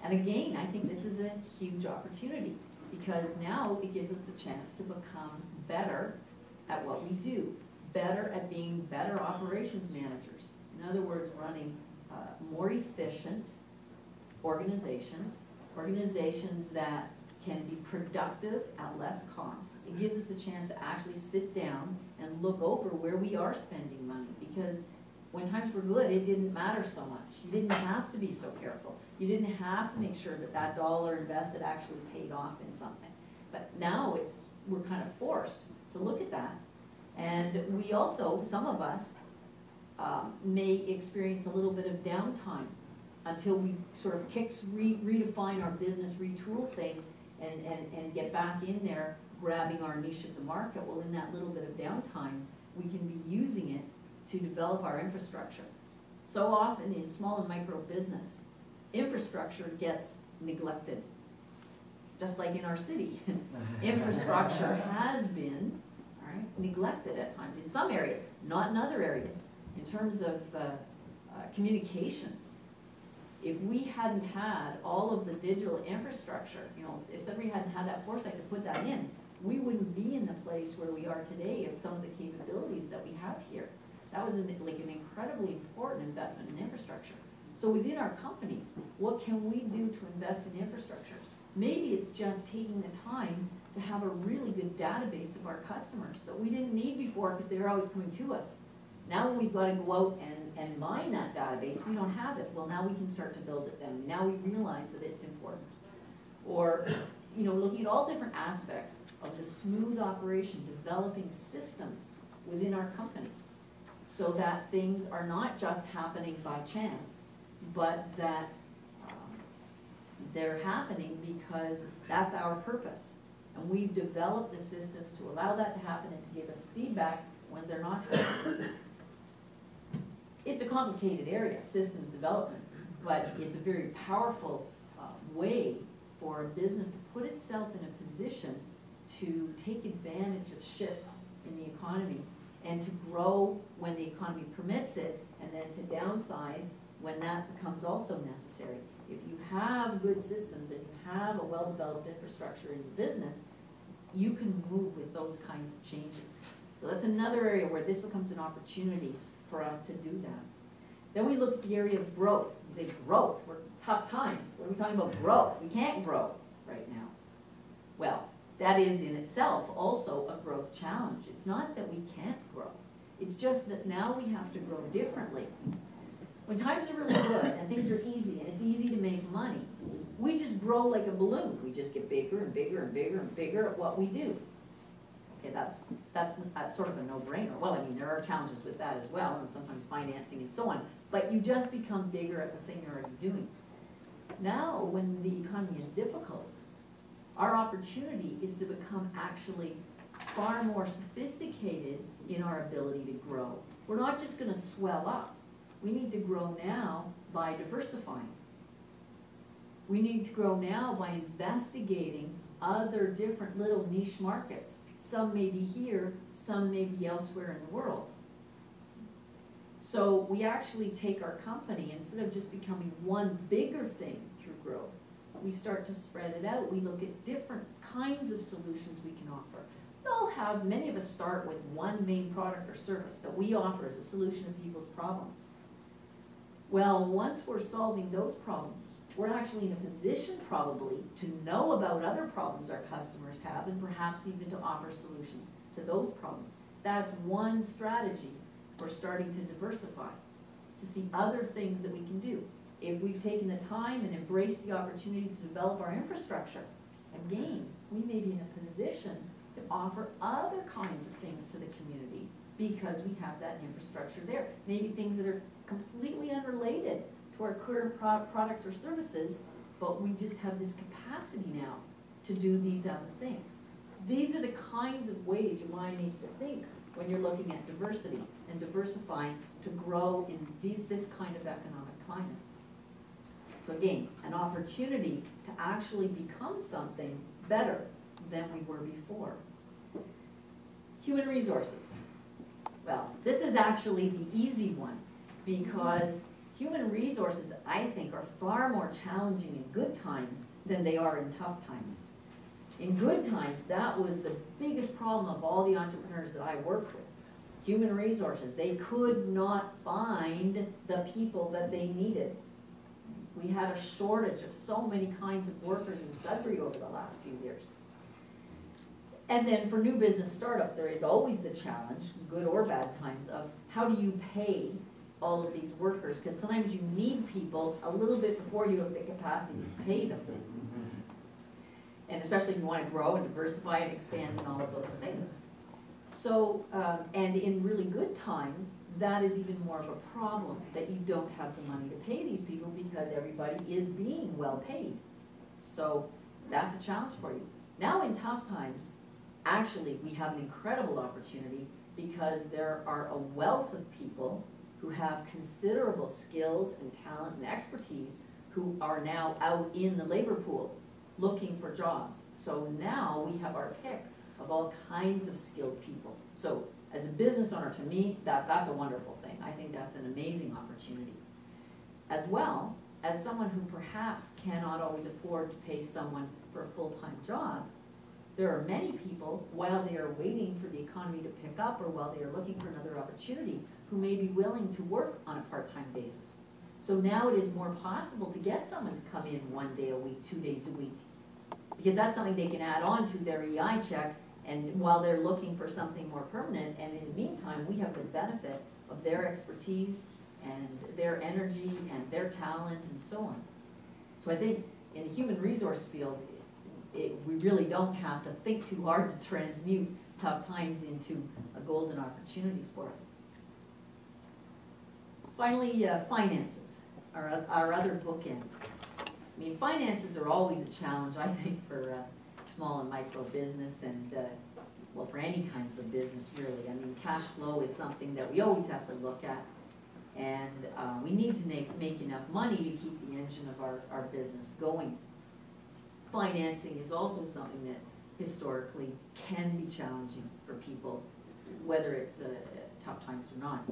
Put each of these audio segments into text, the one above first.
And again, I think this is a huge opportunity because now it gives us a chance to become better at what we do, better at being better operations managers. In other words, running more efficient organizations that can be productive at less cost. It gives us a chance to actually sit down and look over where we are spending money, because when times were good, it didn't matter so much. You didn't have to be so careful. You didn't have to make sure that that dollar invested actually paid off in something. But now we're kind of forced to look at that. And we also, some of us, may experience a little bit of downtime until we sort of redefine our business, retool things, and get back in there, grabbing our niche of the market. Well, in that little bit of downtime, we can be using it to develop our infrastructure. So often in small and micro business, infrastructure gets neglected. Just like in our city, infrastructure has been neglected at times in some areas, not in other areas. In terms of communications, if we hadn't had all of the digital infrastructure, if somebody hadn't had that foresight to put that in, we wouldn't be in the place where we are today of some of the capabilities that we have here. That was like an incredibly important investment in infrastructure. So within our companies, what can we do to invest in infrastructure? Maybe it's just taking the time to have a really good database of our customers that we didn't need before because they were always coming to us. Now we've got to go out and mine that database. We don't have it. Well, now we can start to build it then. Now we realize that it's important. Or, looking at all different aspects of the smooth operation, developing systems within our company so that things are not just happening by chance, but that they're happening because that's our purpose. And we've developed the systems to allow that to happen and to give us feedback when they're not happening. It's a complicated area, systems development, but it's a very powerful way for a business to put itself in a position to take advantage of shifts in the economy and to grow when the economy permits it, and then to downsize when that becomes also necessary. If you have good systems and you have a well-developed infrastructure in your business, you can move with those kinds of changes. So that's another area where this becomes an opportunity for us to do that. Then we look at the area of growth. We say growth, we're tough times. What are we talking about growth? We can't grow right now. Well, that is in itself also a growth challenge. It's not that we can't grow. It's just that now we have to grow differently. When times are really good and things are easy and it's easy to make money, we just grow like a balloon. We just get bigger and bigger and bigger and bigger at what we do. Okay, that's sort of a no-brainer. Well, I mean, there are challenges with that as well, and sometimes financing and so on. But you just become bigger at the thing you're already doing. Now, when the economy is difficult, our opportunity is to become actually far more sophisticated in our ability to grow. We're not just going to swell up. We need to grow now by diversifying. We need to grow now by investigating other different little niche markets. Some may be here, some may be elsewhere in the world. So we actually take our company, instead of just becoming one bigger thing through growth, we start to spread it out. We look at different kinds of solutions we can offer. Many of us start with one main product or service that we offer as a solution to people's problems. Well, once we're solving those problems, we're actually in a position probably to know about other problems our customers have and perhaps even to offer solutions to those problems. That's one strategy for starting to diversify, to see other things that we can do. If we've taken the time and embraced the opportunity to develop our infrastructure, again, we may be in a position to offer other kinds of things to the community because we have that infrastructure there. Maybe things that are completely unrelated to our current products or services, but we just have this capacity now to do these other things. These are the kinds of ways your mind needs to think when you're looking at diversity and diversifying to grow in this kind of economic climate. So again, an opportunity to actually become something better than we were before. Human resources. Well, this is actually the easy one because Human resources, I think, are far more challenging in good times than they are in tough times. In good times, that was the biggest problem of all the entrepreneurs that I worked with. Human resources, they could not find the people that they needed. We had a shortage of so many kinds of workers in Sudbury over the last few years. And then for new business startups, there is always the challenge, good or bad times, of how do you pay all of these workers? Because sometimes you need people a little bit before you have the capacity to pay them. And especially if you want to grow and diversify and expand and all of those things. So, and in really good times, that is even more of a problem, that you don't have the money to pay these people because everybody is being well paid. So that's a challenge for you. Now in tough times, actually we have an incredible opportunity because there are a wealth of people who have considerable skills and talent and expertise who are now out in the labor pool looking for jobs. So now we have our pick of all kinds of skilled people. So as a business owner, to me, that's a wonderful thing. I think that's an amazing opportunity. As well, as someone who perhaps cannot always afford to pay someone for a full-time job, there are many people, while they are waiting for the economy to pick up or while they are looking for another opportunity, who may be willing to work on a part-time basis. So now it is more possible to get someone to come in 1 day a week, 2 days a week, because that's something they can add on to their EI check, and while they're looking for something more permanent, and in the meantime, we have the benefit of their expertise and their energy and their talent and so on. So I think in the human resource field, we really don't have to think too hard to transmute tough times into a golden opportunity for us. Finally, finances, our other bookend. I mean, finances are always a challenge, I think, for small and micro business and, well, for any kind of a business, really. I mean, cash flow is something that we always have to look at. And we need to make enough money to keep the engine of our business going. Financing is also something that historically can be challenging for people, whether it's tough times or not.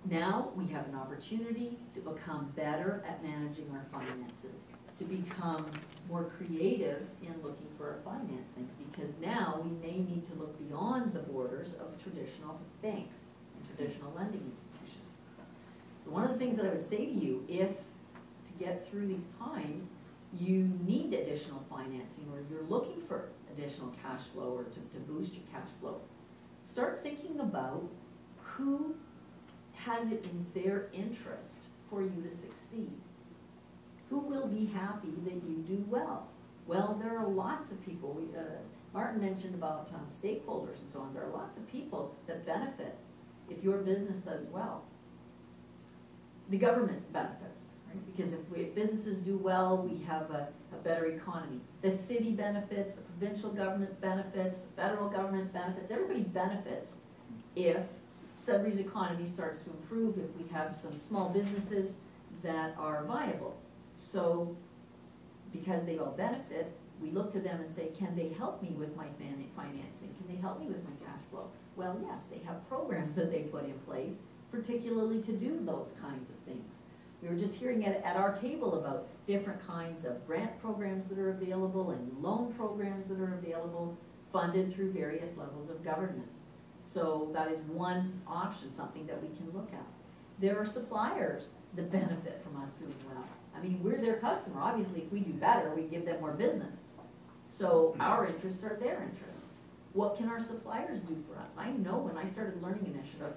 Now we have an opportunity to become better at managing our finances, to become more creative in looking for our financing, because now we may need to look beyond the borders of traditional banks and traditional lending institutions. So one of the things that I would say to you, if to get through these times, you need additional financing or you're looking for additional cash flow or to boost your cash flow, start thinking about who has it in their interest for you to succeed. Who will be happy that you do well? Well, there are lots of people. Martin mentioned about stakeholders and so on. There are lots of people that benefit if your business does well. The government benefits, right? Because if businesses do well, we have a better economy. The city benefits, the provincial government benefits, the federal government benefits. Everybody benefits if Sudbury's economy starts to improve, if we have some small businesses that are viable. So, because they all benefit, we look to them and say, can they help me with my financing? Can they help me with my cash flow? Well, yes, they have programs that they put in place, particularly to do those kinds of things. We were just hearing at our table about different kinds of grant programs that are available and loan programs that are available, funded through various levels of government. So that is one option, something that we can look at. There are suppliers that benefit from us doing well. I mean, we're their customer. Obviously, if we do better, we give them more business. So our interests are their interests. What can our suppliers do for us? I know when I started Learning Initiative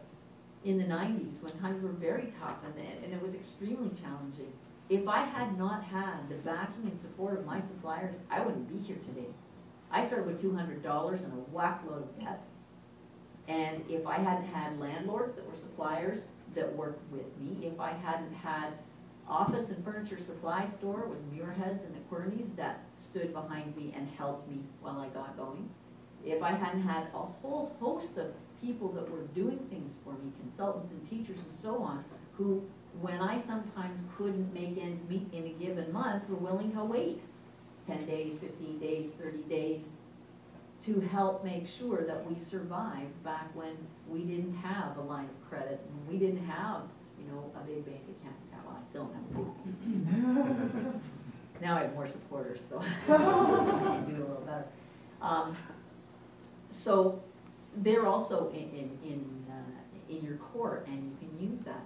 in the 90s, when times were very tough and it was extremely challenging, if I had not had the backing and support of my suppliers, I wouldn't be here today. I started with $200 and a whack load of debt. And if I hadn't had landlords that were suppliers that worked with me, if I hadn't had office and furniture supply store was Muirheads and the Querneys that stood behind me and helped me while I got going, if I hadn't had a whole host of people that were doing things for me, consultants and teachers and so on, who, when I sometimes couldn't make ends meet in a given month, were willing to wait 10 days, 15 days, 30 days, to help make sure that we survived back when we didn't have a line of credit, and we didn't have, you know, a big bank account. Well, I still don't have a big bank account. Now I have more supporters, so I can do it a little better. So they're also in your court, and you can use that